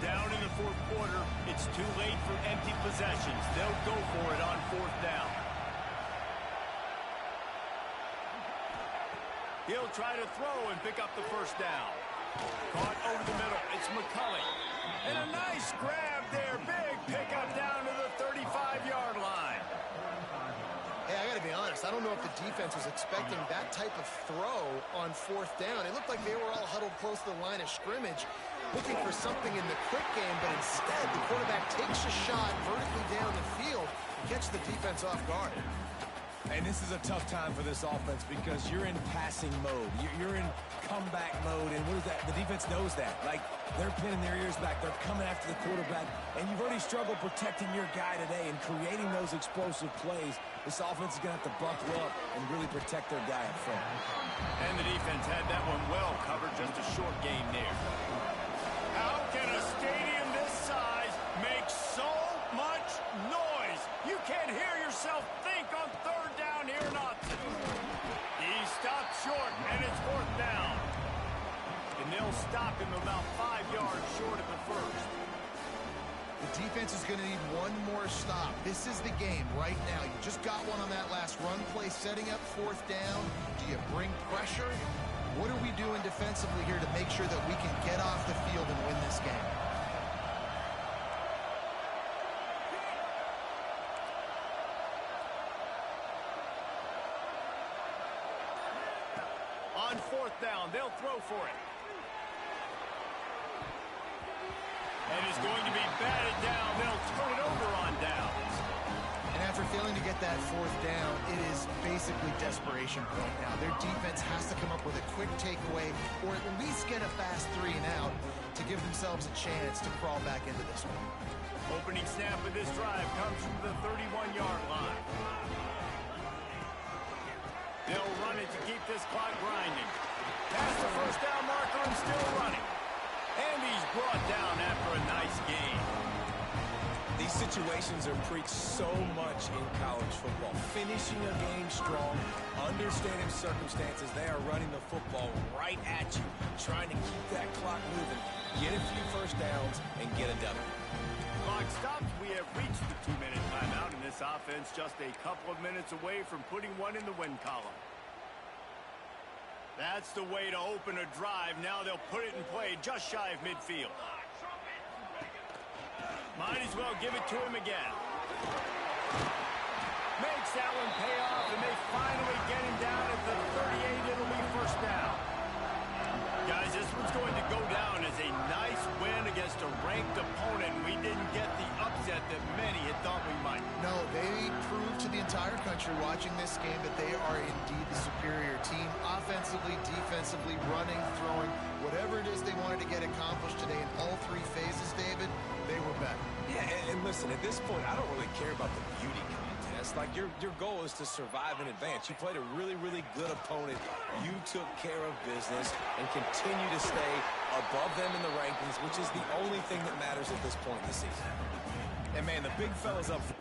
Down in the fourth quarter, it's too late for empty possessions. They'll go for it on fourth down. He'll try to throw and pick up the first down. Caught over the middle. It's McCulley. And a nice grab there. Big pickup down to the 35-yard line. Hey, I got to be honest. I don't know if the defense was expecting that type of throw on fourth down. It looked like they were all huddled close to the line of scrimmage, looking for something in the quick game, but instead the quarterback takes a shot vertically down the field and catches the defense off guard. And this is a tough time for this offense because you're in passing mode. You're in comeback mode, and what is that? The defense knows that. Like, they're pinning their ears back. They're coming after the quarterback, and you've already struggled protecting your guy today and creating those explosive plays. This offense is going to have to buckle up and really protect their guy up front. And the defense had that one well covered. Just a short game there. How can a stadium this size make so much noise? You can't hear yourself think on third down here in Austin. He stopped short, and it's fourth down. And they'll stop him about 5 yards short of the first. The defense is going to need one more stop. This is the game right now. You just got one on that last run play, setting up fourth down. Do you bring pressure? What are we doing defensively here to make sure that we can get off the field and win this game? On fourth down, they'll throw for it. And it's going to be batted down. They'll turn it over on downs. And after failing to get that fourth down, it is basically desperation point now. Their defense has to come up with a quick takeaway or at least get a fast 3 and out to give themselves a chance to crawl back into this one. Opening snap of this drive comes from the 31-yard line. They'll run it to keep this clock grinding. Past the first down marker and still running. And he's brought down after a nice gain. These situations are preached so much in college football. Finishing a game strong, understanding circumstances. They are running the football right at you, trying to keep that clock moving, get a few first downs, and get a W. Clock stops. We have reached the 2-minute timeout, and this offense just a couple of minutes away from putting one in the win column. That's the way to open a drive. Now they'll put it in play just shy of midfield. Might as well give it to him again. Makes that one pay off, and they finally get him down at the 38. It'll be first down. Guys, this one's going to go down as a nice win against a ranked opponent. We didn't get the upset that many had thought we might. No, they proved to the entire country watching this game that they are indeed the superior team. Offensively, defensively, running, throwing, whatever it is they wanted to get accomplished today in all 3 phases, David, they were better. Yeah, and listen, at this point, I don't really care about the beauty contest. Like, your goal is to survive and advance. You played a really, really good opponent. You took care of business and continue to stay above them in the rankings, which is the only thing that matters at this point in the season. And, man, the big fellas up front